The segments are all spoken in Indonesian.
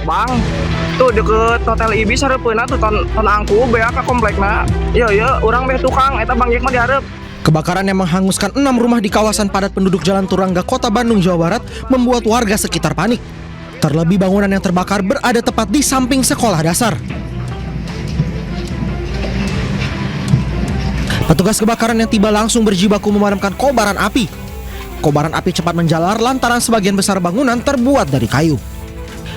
Bang, tuh deket Hotel Ibis hareupeuna tuh ton angku bea ka komplekna. Iya, urang beh tukang eta Bang Jack mah dihareup. Kebakaran yang menghanguskan 6 rumah di kawasan padat penduduk Jalan Turangga, Kota Bandung, Jawa Barat membuat warga sekitar panik. Terlebih bangunan yang terbakar berada tepat di samping sekolah dasar. Petugas kebakaran yang tiba langsung berjibaku memadamkan kobaran api. Kobaran api cepat menjalar lantaran sebagian besar bangunan terbuat dari kayu.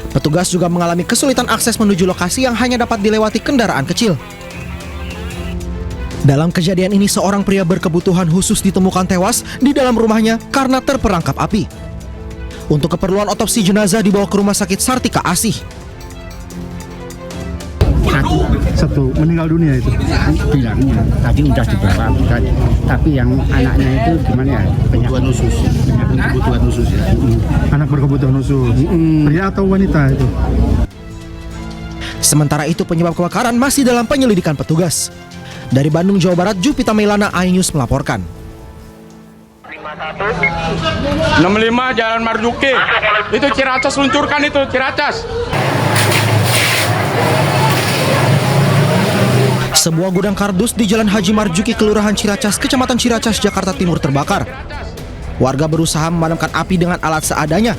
Petugas juga mengalami kesulitan akses menuju lokasi yang hanya dapat dilewati kendaraan kecil. Dalam kejadian ini, seorang pria berkebutuhan khusus ditemukan tewas di dalam rumahnya karena terperangkap api. Untuk keperluan otopsi, jenazah dibawa ke Rumah Sakit Sartika Asih. Satu meninggal dunia itu bilangnya tadi udah dibawa tapi yang anaknya itu gimana ya, penyakit khusus kebutuhan khusus ya. anak berkebutuhan khusus. Pria atau wanita itu? Sementara itu penyebab kebakaran masih dalam penyelidikan petugas. Dari Bandung, Jawa Barat, Jupita Mailana, iNews melaporkan. 65 Jalan Marzuki. Itu Ciracas, luncurkan itu Ciracas. Sebuah gudang kardus di Jalan Haji Marzuki, Kelurahan Ciracas, Kecamatan Ciracas, Jakarta Timur terbakar. Warga berusaha memadamkan api dengan alat seadanya.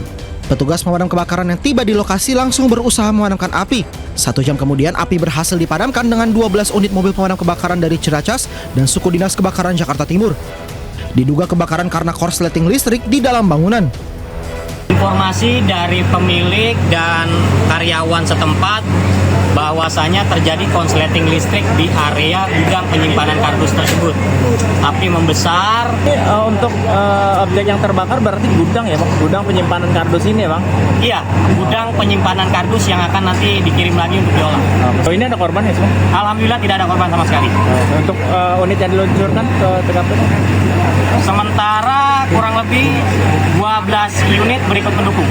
Petugas pemadam kebakaran yang tiba di lokasi langsung berusaha memadamkan api. 1 jam kemudian api berhasil dipadamkan dengan 12 unit mobil pemadam kebakaran dari Ciracas dan Suku Dinas Kebakaran Jakarta Timur. Diduga kebakaran karena korsleting listrik di dalam bangunan. Informasi dari pemilik dan karyawan setempat bahwasanya terjadi konsleting listrik di area gudang penyimpanan kardus tersebut. Api membesar. Untuk objek yang terbakar berarti gudang ya Bang? Gudang penyimpanan kardus ini ya Bang? Iya, gudang penyimpanan kardus yang akan nanti dikirim lagi untuk diolah. Oh, ini ada korban ya Bang? Alhamdulillah tidak ada korban sama sekali. Untuk unit yang diluncurkan ke TKP? Sementara kurang lebih 12 unit berikut pendukung.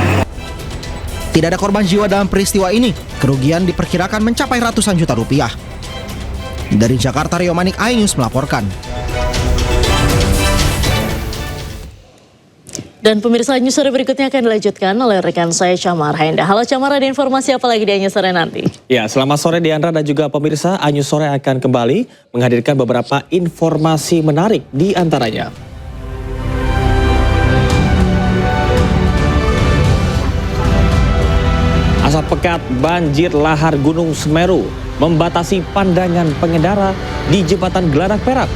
Tidak ada korban jiwa dalam peristiwa ini. Kerugian diperkirakan mencapai ratusan juta rupiah. Dari Jakarta, Rio Manik, iNews melaporkan. Dan pemirsa, News Sore berikutnya akan dilanjutkan oleh rekan saya Camar Haenda. Halo Camar, ada informasi apa lagi di News Sore nanti? Ya, selamat sore Diandra dan juga pemirsa. News Sore akan kembali menghadirkan beberapa informasi menarik di antaranya. Asap pekat banjir lahar Gunung Semeru membatasi pandangan pengendara di Jembatan Geladak Perak.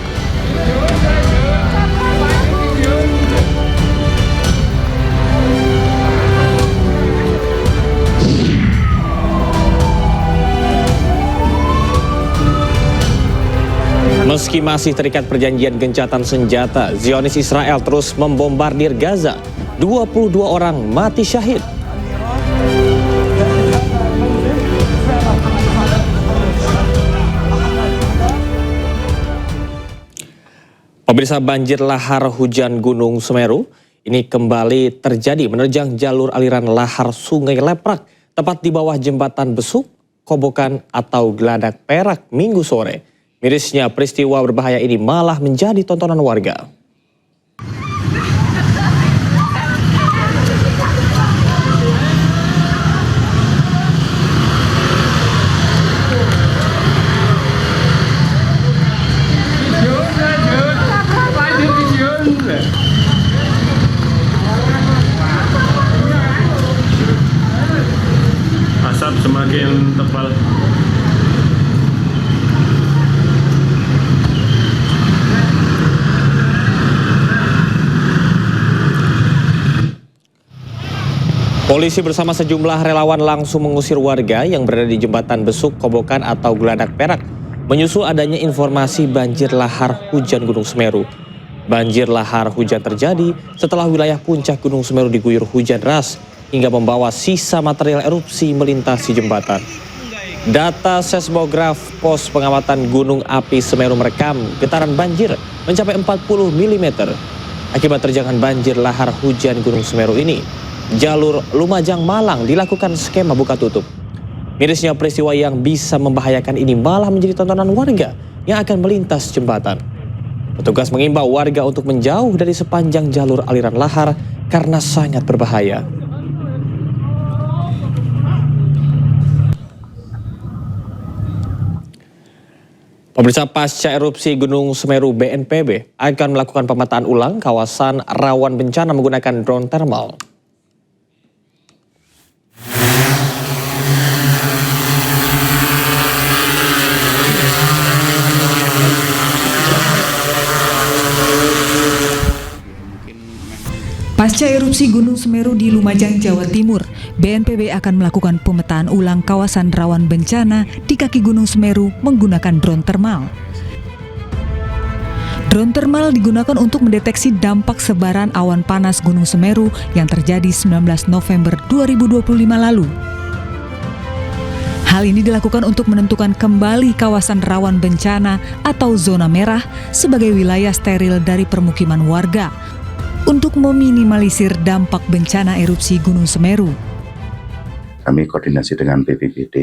Meski masih terikat perjanjian gencatan senjata, Zionis Israel terus membombardir Gaza. 22 orang mati syahid. Pemirsa, banjir lahar hujan Gunung Semeru ini kembali terjadi menerjang jalur aliran lahar Sungai Leprak, tepat di bawah jembatan Besuk, Kobokan atau Geladak Perak Minggu sore. Mirisnya peristiwa berbahaya ini malah menjadi tontonan warga. Asap semakin tebal. Polisi bersama sejumlah relawan langsung mengusir warga yang berada di jembatan Besuk, Kobokan atau Geladak Perak, menyusul adanya informasi banjir lahar hujan Gunung Semeru. Banjir lahar hujan terjadi setelah wilayah puncak Gunung Semeru diguyur hujan deras hingga membawa sisa material erupsi melintasi jembatan. Data seismograf Pos Pengamatan Gunung Api Semeru merekam getaran banjir mencapai 40 mm. Akibat terjangan banjir lahar hujan Gunung Semeru ini, jalur Lumajang Malang dilakukan skema buka tutup. Mirisnya peristiwa yang bisa membahayakan ini malah menjadi tontonan warga yang akan melintas jembatan. Petugas mengimbau warga untuk menjauh dari sepanjang jalur aliran lahar karena sangat berbahaya. Pemirsa, pasca erupsi Gunung Semeru, BNPB akan melakukan pemetaan ulang kawasan rawan bencana menggunakan drone thermal. Pasca erupsi Gunung Semeru di Lumajang, Jawa Timur, BNPB akan melakukan pemetaan ulang kawasan rawan bencana di kaki Gunung Semeru menggunakan drone thermal. Drone thermal digunakan untuk mendeteksi dampak sebaran awan panas Gunung Semeru yang terjadi 19 November 2025 lalu. Hal ini dilakukan untuk menentukan kembali kawasan rawan bencana atau zona merah sebagai wilayah steril dari permukiman warga, untuk meminimalisir dampak bencana erupsi Gunung Semeru. Kami koordinasi dengan BPBD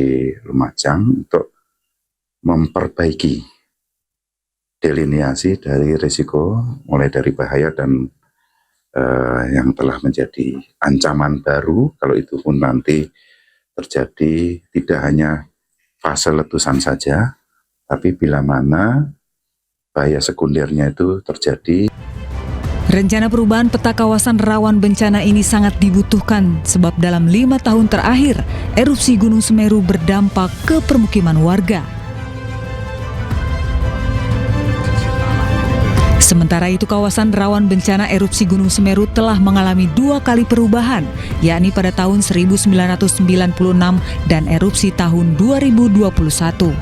Lumajang untuk memperbaiki delineasi dari risiko, mulai dari bahaya dan yang telah menjadi ancaman baru, kalau itu pun nanti terjadi tidak hanya fase letusan saja, tapi bila mana bahaya sekundernya itu terjadi. Rencana perubahan peta kawasan rawan bencana ini sangat dibutuhkan sebab dalam 5 tahun terakhir, erupsi Gunung Semeru berdampak ke permukiman warga. Sementara itu, kawasan rawan bencana erupsi Gunung Semeru telah mengalami 2 kali perubahan, yakni pada tahun 1996 dan erupsi tahun 2021.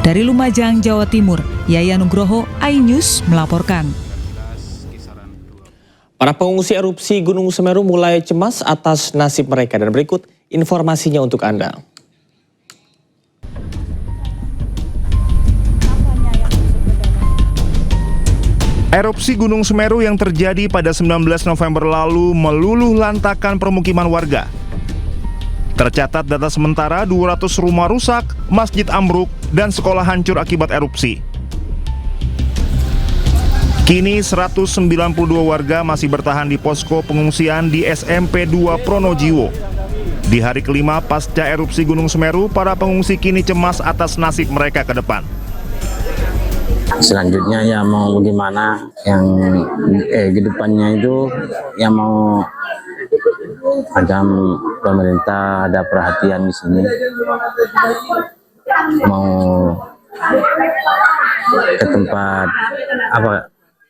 Dari Lumajang, Jawa Timur, Yaya Nugroho, iNews melaporkan. Para pengungsi erupsi Gunung Semeru mulai cemas atas nasib mereka, dan berikut informasinya untuk Anda. Erupsi Gunung Semeru yang terjadi pada 19 November lalu meluluh lantakan permukiman warga. Tercatat data sementara 200 rumah rusak, masjid ambruk, dan sekolah hancur akibat erupsi. Kini 192 warga masih bertahan di posko pengungsian di SMP 2 Pronojiwo. Di hari kelima pasca erupsi Gunung Semeru, para pengungsi kini cemas atas nasib mereka ke depan. Selanjutnya ya mau bagaimana yang ke depannya itu, yang mau ada pemerintah ada perhatian di sini, mau ke tempat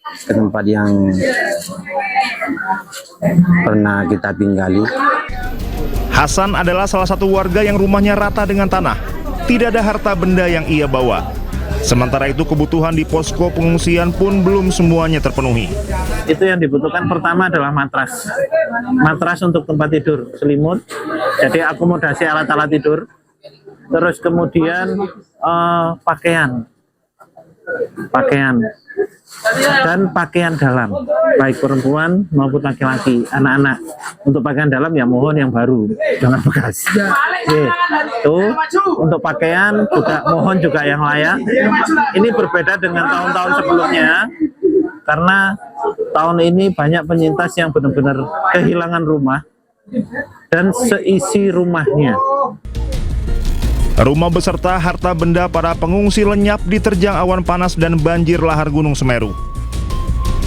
ke tempat yang pernah kita tinggali. Hasan adalah salah satu warga yang rumahnya rata dengan tanah. Tidak ada harta benda yang ia bawa. Sementara itu kebutuhan di posko pengungsian pun belum semuanya terpenuhi. Itu yang dibutuhkan pertama adalah matras. Matras untuk tempat tidur, selimut, jadi akomodasi alat-alat tidur. Terus kemudian pakaian dan pakaian dalam, baik perempuan maupun laki-laki, anak-anak. Untuk pakaian dalam ya mohon yang baru, jangan bekas. Itu untuk pakaian juga mohon juga yang layak. Ini berbeda dengan tahun-tahun sebelumnya, karena tahun ini banyak penyintas yang benar-benar kehilangan rumah dan seisi rumahnya. Rumah beserta harta benda para pengungsi lenyap diterjang awan panas dan banjir lahar Gunung Semeru.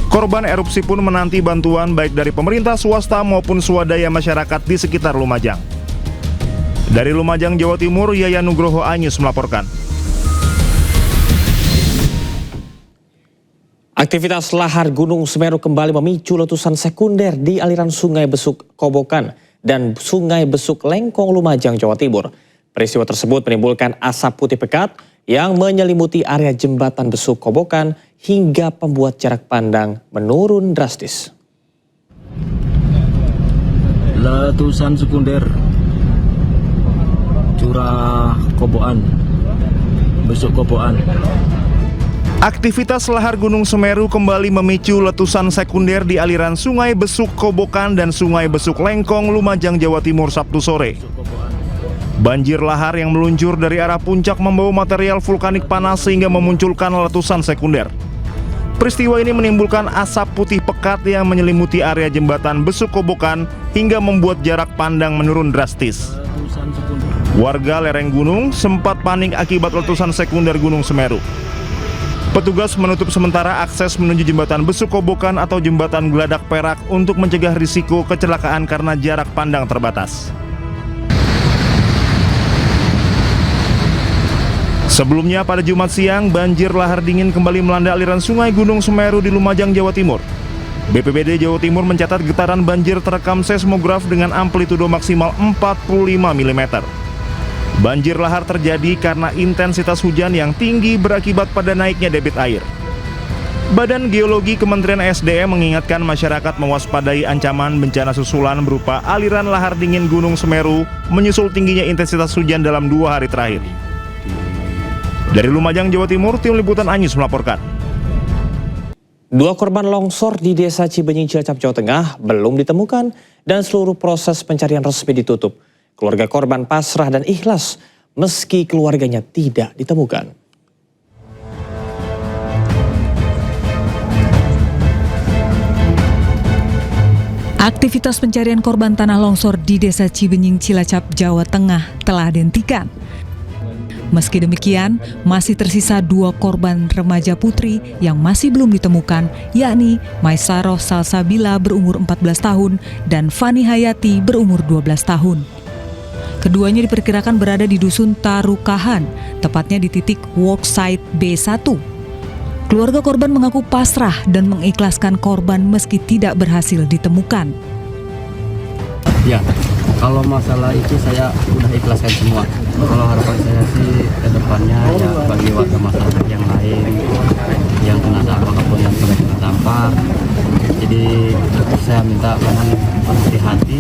Korban erupsi pun menanti bantuan baik dari pemerintah swasta maupun swadaya masyarakat di sekitar Lumajang. Dari Lumajang, Jawa Timur, Yaya Nugroho, iNews melaporkan. Aktivitas lahar Gunung Semeru kembali memicu letusan sekunder di aliran Sungai Besuk Kobokan dan Sungai Besuk Lengkong, Lumajang, Jawa Timur. Peristiwa tersebut menimbulkan asap putih pekat yang menyelimuti area jembatan Besuk Kobokan hingga membuat jarak pandang menurun drastis. Letusan sekunder curah Kobokan, Besuk Kobokan. Aktivitas lahar Gunung Semeru kembali memicu letusan sekunder di aliran Sungai Besuk Kobokan dan Sungai Besuk Lengkong, Lumajang, Jawa Timur, Sabtu sore. Banjir lahar yang meluncur dari arah puncak membawa material vulkanik panas sehingga memunculkan letusan sekunder. Peristiwa ini menimbulkan asap putih pekat yang menyelimuti area jembatan Besuk Kobokan hingga membuat jarak pandang menurun drastis. Warga lereng gunung sempat panik akibat letusan sekunder Gunung Semeru. Petugas menutup sementara akses menuju jembatan Besuk Kobokan atau jembatan Geladak Perak untuk mencegah risiko kecelakaan karena jarak pandang terbatas. Sebelumnya pada Jumat siang, banjir lahar dingin kembali melanda aliran sungai Gunung Semeru di Lumajang, Jawa Timur. BPBD Jawa Timur mencatat getaran banjir terekam seismograf dengan amplitudo maksimal 45 mm. Banjir lahar terjadi karena intensitas hujan yang tinggi berakibat pada naiknya debit air. Badan Geologi Kementerian SDM mengingatkan masyarakat mewaspadai ancaman bencana susulan berupa aliran lahar dingin Gunung Semeru menyusul tingginya intensitas hujan dalam 2 hari terakhir. Dari Lumajang, Jawa Timur, tim liputan Anyus melaporkan. 2 korban longsor di Desa Cibenying, Cilacap, Jawa Tengah belum ditemukan dan seluruh proses pencarian resmi ditutup. Keluarga korban pasrah dan ikhlas meski keluarganya tidak ditemukan. Aktivitas pencarian korban tanah longsor di Desa Cibenying, Cilacap, Jawa Tengah telah dihentikan. Meski demikian, masih tersisa 2 korban remaja putri yang masih belum ditemukan, yakni Maisaroh Salsabila berumur 14 tahun dan Fani Hayati berumur 12 tahun. Keduanya diperkirakan berada di Dusun Tarukahan, tepatnya di titik worksite B1. Keluarga korban mengaku pasrah dan mengikhlaskan korban meski tidak berhasil ditemukan. Ya, kalau masalah itu saya udah ikhlaskan semua. Kalau harapan saya sih ke depannya ya bagi warga masyarakat yang lain yang kena dampak ataupun yang sudah kena dampak. Jadi saya minta mohon berhati-hati,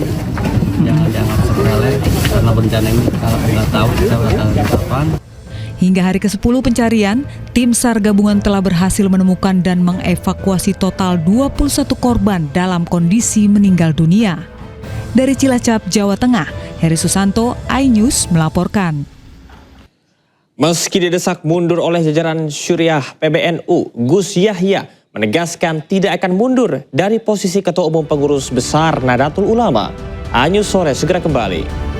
jangan dianggap sepele karena bencana ini kalau nggak tahu kita bakal di kapan. Hingga hari ke-10 pencarian, tim SAR gabungan telah berhasil menemukan dan mengevakuasi total 21 korban dalam kondisi meninggal dunia. Dari Cilacap, Jawa Tengah, Heri Susanto, iNews melaporkan. Meski didesak mundur oleh jajaran Syuriah PBNU, Gus Yahya menegaskan tidak akan mundur dari posisi Ketua Umum Pengurus Besar Nahdlatul Ulama. iNews sore segera kembali.